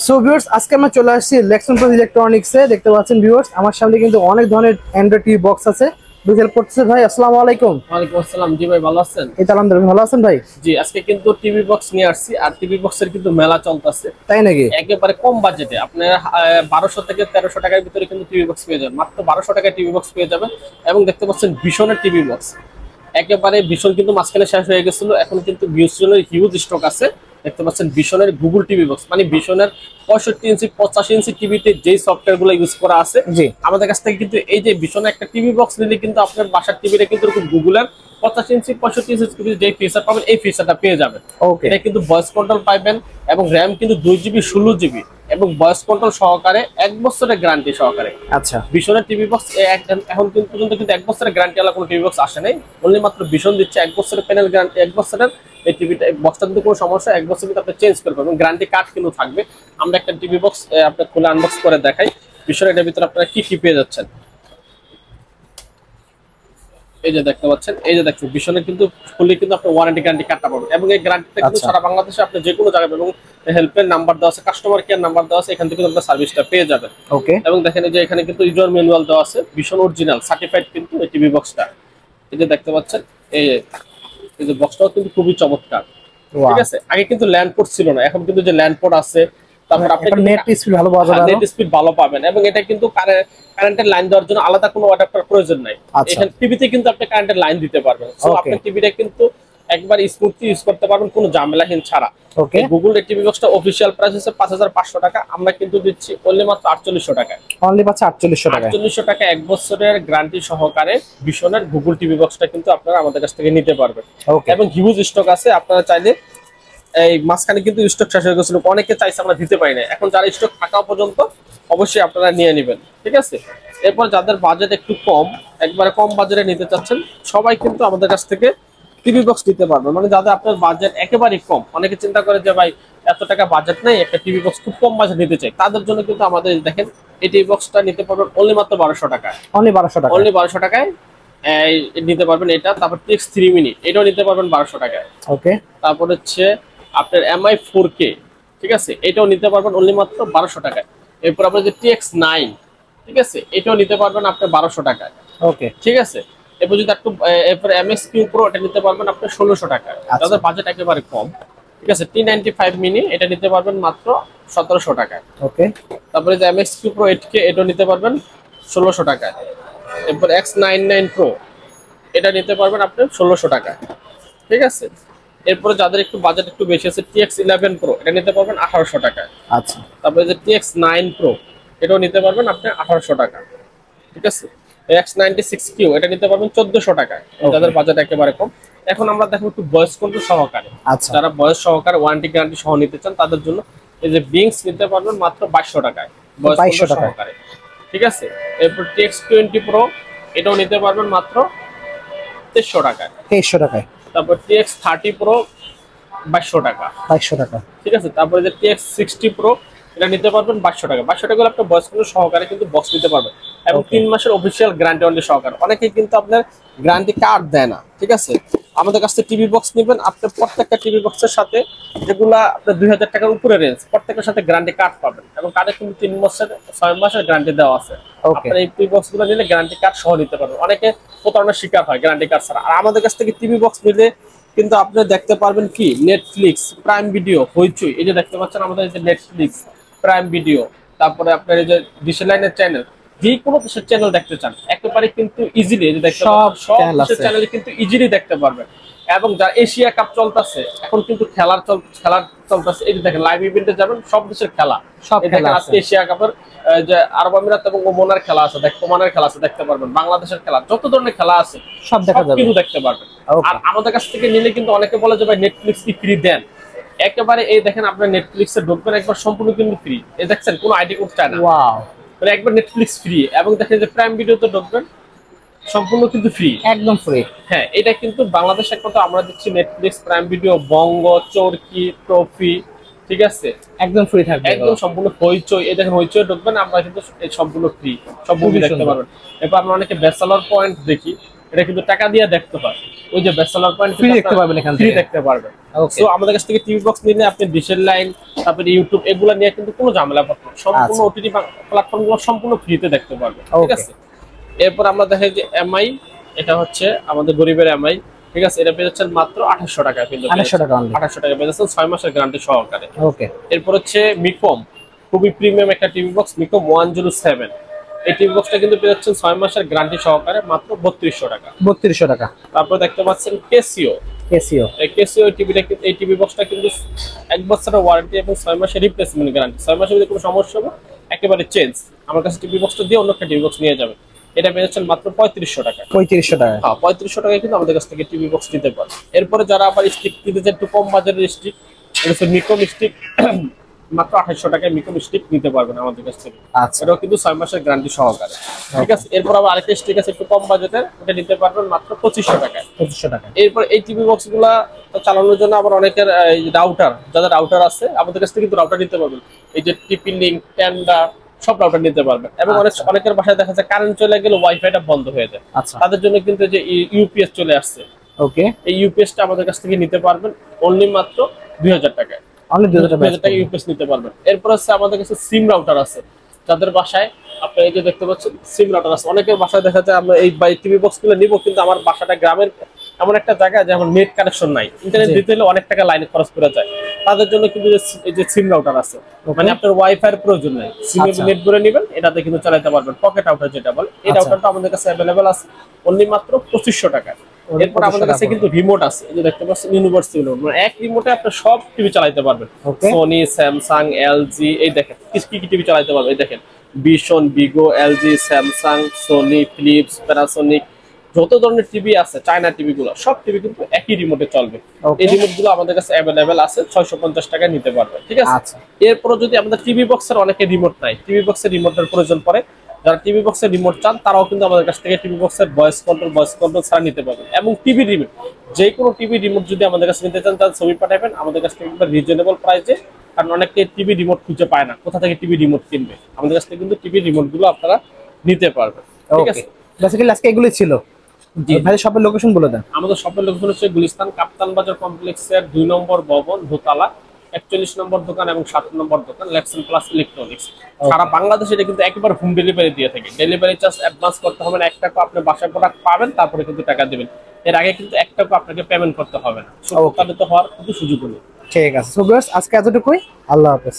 So viewers, আজকে আমরা চলে আসছি লেক্সন প্লাস ইলেকট্রনিক্সে। দেখতে পাচ্ছেন ভিউয়ার্স, আমার সামনে কিন্তু অনেক ধরনের অ্যান্ড্রয়েড টিভি বক্স আছে। হেল্প করতেছে ভাই। আসসালামু আলাইকুম। ওয়ালাইকুম আসসালাম। জি ভাই, ভালো আছেন? এই তো আলহামদুলিল্লাহ, ভালো আছেন ভাই? জি, আজকে কিন্তু টিভি বক্স নিয়ে আসছি, আর টিভি বক্সের কিন্তু মেলা চলতেছে। তাই নাকি? একেবারে কম বাজেটে আপনার 1200 থেকে 1300 টাকার ভিতরে কিন্তু টিভি বক্স পেয়ে যাবেন। মাত্র 1200 টাকায় টিভি বক্স পেয়ে যাবেন। এবং দেখতে পাচ্ছেন ভীষণের টিভি বক্স, একেবারে ভীষণ কিন্তু মাঝখানে শেষ হয়ে গেছিল, এখন কিন্তু ভীষণের হিউজ স্টক আছে। দেখতে পাচ্ছেন ভীষণের গুগল টিভি বক্স, মানে ভীষণের 65 ইঞ্চি 85 ইঞ্চি টিভিতে যেই সফটওয়্যার গুলো ইউজ করা আছে আমাদের কাছ থেকে কিন্তু এই যে ভীষণের একটা টিভি বক্স নিলে কিন্তু আপনার বাসার টিভিটা কিন্তু গুগলের 85 ইঞ্চি 65 ইঞ্চি টিভিতে যে ফিচার পাবেন এই ফিচারটা পেয়ে যাবেন। এটা কিন্তু ভয়েস কন্ট্রোল পাবেন, এবং র্যাম কিন্তু 2 GB 16 GB, এবং ভয়েস কন্ট্রোল সহকারে 1 বছরের গ্যারান্টি সহকারে। আচ্ছা, ভীষণের টিভি বক্স এখন কিন্তু পর্যন্ত কিন্তু 1 বছরের গ্যারান্টি ওয়ালা কোনো টিভি বক্স আসে নাই। অনলি মাত্র ভীষণ দিচ্ছে 1 বছরের প্যানেল গ্যারান্টি। 1 বছরের এই টিভিটা বক্সটা যদি কোনো সমস্যা 1 বছর কিন্তু আপনি চেঞ্জ করে পাবেন, গ্যারান্টি কার্ড কিন্তু থাকবে। আমরা একটা টিভি বক্স আপনি খুলে আনবক্স করে দেখাই ভীষণ এটার ভিতরে আপনারা কি কি পেয়ে যাচ্ছেন। এই যে দেখতে পাচ্ছেন, এই যে দেখছেন ভীষণের কিন্তু খুলে কিন্তু আপনি ওয়ারেন্টি গ্যারান্টি কার্ডটা পাবেন, এবং এই গ্যারান্টিটা কিন্তু সারা বাংলাদেশে আপনি যে কোনো জায়গায়, এবং হেল্পের নাম্বার দেওয়া আছে, কাস্টমার কেয়ার নাম্বার দেওয়া আছে, এখান থেকে আপনার সার্ভিসটা পেয়ে যাবেন। ওকে। এবং দেখেন এই যে এখানে কিন্তু ইউজার ম্যানুয়াল দেওয়া আছে, ভীষণ অরিজিনাল সার্টিফাইড কিন্তু এই টিভি বক্সটা। এই যে দেখতে পাচ্ছেন, এই যে বক্সটাও কিন্তু খুবই চমৎকার। ঠিক আছে, আগে কিন্তু ল্যান্ড পোর্ট ছিল না, এখন কিন্তু যে ল্যান্ড পোর্ট আছে, তারপর আপনি নেট স্পিড ভালো পাওয়া যাবে, নেট স্পিড ভালো পাবেন। এবং এটা কিন্তু কারেন্টের লাইন দেওয়ার জন্য আলাদা কোনো অ্যাডাপ্টার প্রয়োজন নাই। এখানে টিভিতে কিন্তু আপনি কারেন্টের লাইন দিতে পারবেন, সো আপনি টিভিটা কিন্তু একবার স্মুথলি ইউজ করতে পারবেন কোনো ঝামেলাহীন ছাড়া। ওকে। গুগল এর টিভি বক্সটা অফিশিয়াল প্রাইস হচ্ছে 5500 টাকা, আমরা কিন্তু দিচ্ছি অনলি মাত্র 4800 টাকায়। অনলি মাত্র 4800 টাকা। 4800 টাকা 1 বছরের গ্যারান্টি সহকারে ভীষণের গুগল টিভি বক্সটা কিন্তু আপনারা আমাদের কাছ থেকে নিতে পারবেন। এবং হিউজ স্টক আছে, আপনারা চাইলে এই মাঝখানে কিন্তু স্টক শেষ হয়ে গেছিল, অনেকে চাইছে আমরা দিতে পারি না, এখন যারা স্টক থাকা পর্যন্ত অবশ্যই আপনারা নিয়ে নেবেন। ঠিক আছে, এরপর যাদের বাজেট একটু কম, একবারে কম বাজেটে নিতে চাচ্ছেন, সবাই কিন্তু আমাদের কাছ থেকে টিভি বক্স নিতে পারবেন। মানে যাদের আপনার বাজেট একেবারেই কম, অনেকে চিন্তা করে যে ভাই এত টাকা বাজেট নেই, একটা টিভি বক্স খুব কম বাজেট নিতে চাই, তাদের জন্য কিন্তু আমাদের দেখেন এই টিভি বক্সটা নিতে পারবেন অনলি মাত্র 1200 টাকায়। অনলি 1200 টাকা, অনলি 1200 টাকায় নিতে পারবেন এটা। তারপর TX3 মিনি এটাও নিতে পারবেন 1200 টাকায়। ওকে। তারপর হচ্ছে আপনার MI 4K, ঠিক আছে, এটাও নিতে পারবেন অনলি মাত্র 1200 টাকায়। এরপর আপনার যে TX9, ঠিক আছে, এটাও নিতে পারবেন আপনি 1200 টাকায়। ওকে, ঠিক আছে। এরপর যদি একটু এরপর MSQ Pro এটা নিতে পারবেন আপনি 1600 টাকায়, যাদের বাজেট একেবারে কম। ঠিক আছে, T95 মিনি এটা নিতে পারবেন মাত্র 1700 টাকায়। ওকে। তারপরে যে MSQ Pro 8K এটাও নিতে পারবেন 1600 টাকায়। এরপর X99 Pro এটা নিতে পারবেন আপনি 1600 টাকায়। ঠিক আছে, এরপরে যাদের একটু বাজেট একটু বেশি আছে TX11 Pro এটা নিতে পারবেন 1800 টাকায়। আচ্ছা। তারপরে যে TX9 Pro এটাও নিতে পারবেন আপনি 1800 টাকা। ঠিক আছে, X96Q এটা নিতে পারবেন 1400 টাকায়, যাদের বাজেট একেবারে কম। এখন আমরা দেখো একটু ভয়েস কন্ট্রোল সহকারে, যারা ভয়েস সহকারে ওয়ারেন্টি গ্যারান্টি সহ নিতে চান তাদের জন্য এই যে বিংস নিতে পারবেন মাত্র 2200 টাকায়, ভয়েস কন্ট্রোল সহকারে। ঠিক আছে, এরপর TX20 Pro এটাও নিতে পারবেন মাত্র 2300 টাকায়। 2300 টাকায়। তারপর TX30 Pro 2200 টাকা। 2200 টাকা। ঠিক আছে, তারপরে যে TX60 Pro এটা নিতে পারবেন 2200 টাকা। 2200 টাকা হলে আপনি ভয়েস কন্ট্রোল সহকারে কিন্তু বক্স নিতে পারবেন, এবং 3 মাসের অফিশিয়াল গ্যারান্টি ওয়ারেন্টি সহকারে। অনেকে কিন্তু আপনার গ্যারান্টি কার্ড দেয় না। ঠিক আছে, আমাদের কাছ থেকে টিভি বক্স নেবেন, আপনি প্রত্যেকটা টিভি বক্সের সাথে যেগুলা আপনার 2000 টাকার উপরে রেঞ্জ, প্রত্যেকটার সাথে গ্যারান্টি কার্ড পাবেন, এবং কার্ডে কিন্তু 3 মাসের 6 মাসের গ্যারান্টি দেওয়া আছে। আপনারা এই টিভি বক্সগুলো নিলে গ্যারান্টি কার্ড সহ নিতে পারবেন। অনেকে প্রতারণার শিকার হয় গ্যারান্টি কার্ড ছাড়া, আর আমাদের কাছ থেকে টিভি বক্স নিলে কিন্তু আপনি দেখতে পারবেন কি নেটফ্লিক্স, প্রাইম ভিডিও, হইচই, এই যে দেখতে পাচ্ছেন আমাদের এই যে নেটফ্লিক্স, প্রাইম ভিডিও, তারপরে আপনার এই যে ডিশ লাইনের চ্যানেল, যে কোনো দেশের চ্যানেল দেখতে চান একেবারে কিন্তু ইজিলি এই যে দেখতে পাচ্ছেন সব দেশের চ্যানেল কিন্তু ইজিলি দেখতে পারবেন। এবং যা এশিয়া কাপ চলতেছে, এখন কিন্তু খেলার চলতেছে, এই যে দেখেন লাইভ ইভেন্টে যাবেন, সব দেশের খেলা, সব খেলা আছে। এশিয়া কাপের যে আরব আমিরাত এবং ওমানের খেলা আছে, ওমানের খেলা আছে দেখতে পারবেন, বাংলাদেশের খেলা, যত ধরনের খেলা আছে সব দেখা যাবে, কিন্তু দেখতে পারবেন। আর আমাদের কাছ থেকে নিলে কিন্তু অনেকে বলে যে ভাই নেটফ্লিক্স কি ফ্রি দেন, একেবারে এই দেখেন আপনার নেটফ্লিক্সে ঢুকবেন একবার সম্পূর্ণ কিন্তু ফ্রি, এই দেখছেন কোনো আইডি কোড চায় না, ওয়াও, মানে একবার নেটফ্লিক্স ফ্রি। এবং দেখেন যে প্রাইম ভিডিওতে ঢুকবেন সম্পূর্ণ কিন্তু ফ্রি, একদম ফ্রি। হ্যাঁ, এটা কিন্তু বাংলাদেশে একমাত্র আমরা দিচ্ছি নেটফ্লিক্স, প্রাইম ভিডিও, বঙ্গ, চরকি, ট্রফি, ঠিক আছে, একদম ফ্রি থাকবে, একদম সম্পূর্ণ। হইচই, এই দেখেন হইচই ঢুকবেন, আমরা কিন্তু সম্পূর্ণ ফ্রি, সব মুভি দেখতে পারবেন। এরপর আমরা অনেকে ব্যাচেলর পয়েন্ট দেখি, এটা কিন্তু টাকা দিয়ে দেখতে হয়। ওই যে ব্যাচেলর পয়েন্ট ফ্রি দেখতে পারবেন, এখান থেকে ফ্রি দেখতে পারবেন। ওকে সো আমাদের কাছ থেকে টিভি বক্স নিলে আপনি ডিশের লাইন, তারপরে ইউটিউব এগুলো নিয়ে কিন্তু কোনো ঝামেলা পড়বে না। সম্পূর্ণ ওটিটি প্ল্যাটফর্মগুলো সম্পূর্ণ ফ্রিতে দেখতে পারবেন, ঠিক আছে। এরপর আমরা দেখাই যে এমআই, এটা হচ্ছে আমাদের গরিবের এমআই, ঠিক আছে। এটা পেয়ে যাচ্ছেন মাত্র 2800 টাকা, কিন্তু 2800 টাকা অনলি, 2800 টাকা পেয়ে যাচ্ছেন 6 মাসের গ্যারান্টি সহকারে। ওকে। এরপর হচ্ছে মিকম, খুবই প্রিমিয়াম একটা টিভি বক্স, মিকম 107। এই টিভি বক্সটা কিন্তু পেয়ে যাচ্ছেন 6 মাসের গ্যারান্টি সহকারে মাত্র 3200 টাকা। 3200 টাকা। তারপর দেখতে পাচ্ছেন কেসিও, এই কেসিও টিভিটা, এই টিভি বক্সটা কিন্তু 1 বছরের ওয়ারেন্টি এবং 6 মাসের রিপ্লেসমেন্ট গ্যারান্টি। 6 মাসের যদি কোনো সমস্যা হবে একেবারে চেঞ্জ, আমার কাছে টিভি বক্সটা দিয়ে অন্য একটা টিভি বক্স নিয়ে যাবে। এটা পেয়ে যাচ্ছেন মাত্র 3500 টাকা। 3500 টাকা, হ্যাঁ 3500 টাকায় কিন্তু আমাদের কাছ থেকে টিভি বক্স নিতে পারে। এরপরে যারা আবার স্টিক কিনতে চান, একটু কম বাজারের স্টিক, মিকম স্টিক মাত্র 2800 টাকায় মিকম স্টিক নিতে পারবেন আমাদের কাছ থেকে। আচ্ছা, এটাও কিন্তু 6 মাসের গ্যারান্টি সহকারে, ঠিক আছে। এরপর আবার আরেকটা স্টিক আছে একটু কম বাজেটের, ওটা নিতে পারবেন মাত্র 2500 টাকায়। 2500 টাকা। এরপর এই টিভি বক্স গুলা চালানোর জন্য আবার অনেকের রাউটার, যাদের রাউটার আছে আমাদের কাছ থেকে কিন্তু রাউটার নিতে পারবেন। এই যে টিপি লিঙ্ক, টেন্ডার, সব রাউটার নিতে পারবেন। এবং অনেকের বাসায় দেখা যায় কারেন্ট চলে গেলে ওয়াইফাইটা বন্ধ হয়ে যায়, তাদের জন্য কিন্তু যে ইউপিএস চলে আসছে, ওকে। এই ইউপিএসটা আমাদের কাছ থেকে নিতে পারবেন অনলি মাত্র 2000 টাকায়। অনলি 2000 টাকা ইউপিএস নিতে পারবেন। এরপর হচ্ছে আমাদের কাছে সিম রাউটার আছে, যাদের বাসায় আপনি এই যে দেখতে পাচ্ছেন সিম রাউটার আছে। অনেকের বাসায় দেখা যায় আমরা এই টিভি বক্স গুলো নিব, কিন্তু আমার বাসাটা গ্রামের এমন একটা জায়গা যে আমার নেট কানেকশন নাই, ইন্টারনেট দিতে হলে অনেক টাকা লাইনে খরচ করে যায়। তাদের জন্য কিন্তু এই যে সিম রাউটার আছে, মানে আপনার ওয়াইফাই এর প্রয়োজন নাই, সিমে নেট ভরে নেবেন, এটাতে কিন্তু চালাতে পারবেন। পকেট রাউটার যেটা বলে, এই রাউটারটা আমাদের কাছে अवेलेबल আছে অনলি মাত্র 2500 টাকা। এরপর আমাদের কাছে কিন্তু রিমোট আছে, এই যে দেখতে পাচ্ছেন ইউনিভার্সাল রিমোট, মানে এক রিমোটে আপনি সব টিভি চালাতে পারবেন। সোনি, স্যামসাং, এলজি, এই দেখেন কি টিভি চালাতে পারবেন। এই দেখেন ভিশন, বিগো, LG, Samsung, Sony, Philips, Panasonic, যত ধরনের টিভি আছে চায়না টিভি গুলো, সব টিভি কিন্তু একই রিমোটে চলবে। এই রিমোট গুলো আমাদের কাছে अवेलेबल আছে, 650 টাকায় নিতে পারবেন, ঠিক আছে। এরপর যদি আমাদের টিভি বক্সের অনেকে রিমোট নাই, টিভি বক্সের রিমোটের প্রয়োজন পড়ে, যারা টিভি বক্সের রিমোট চান তারাও কিন্তু আমাদের কাছ থেকে টিভি বক্সের ভয়েস কন্ট্রোল ছাড়া নিতে পারবেন। এবং টিভি রিমোট, যে কোনো টিভি রিমোট যদি আমাদের কাছে নিতে চান তাহলে ছবি পাঠাবেন আমাদের কাছ থেকে রিজনেবল প্রাইসে, কারণ অনেকে টিভি রিমোট খুঁজে পায় না, কোথা থেকে টিভি রিমোট কিনবে, আমাদের কাছ থেকে কিন্তু টিভি রিমোট গুলো আপনারা নিতে পারবেন, ঠিক আছে। বেসিক্যালি আজকে এগুলো ছিল। ভাই শপের লোকেশন বলে দেন। আমাদের শপের লোকেশন হচ্ছে গুলিস্তান কাপ্তান বাজার কমপ্লেক্সের 2 নম্বর ভবন, দোতলা, 41 নম্বর দোকান এবং 7 নম্বর দোকান, লেক্সন প্লাস ইলেকট্রনিক্স। সারা বাংলাদেশে এটা কিন্তু একবার হোম ডেলিভারি দিয়ে থাকে। ডেলিভারি চার্জ অ্যাডভান্স করতে হবে না, 1 টাকা আপনি বাসায় প্রোডাক্ট পাবেন, তারপরে কিন্তু টাকা দিবেন। এর আগে কিন্তু 1 টাকা আপনাকে পেমেন্ট করতে হবে না। প্রতারিত হওয়ার কোনো সুযোগ নেই। ঠিক আছে, সো ভিউয়ার্স আজকে এতটুকুই, আল্লাহ হাফেজ।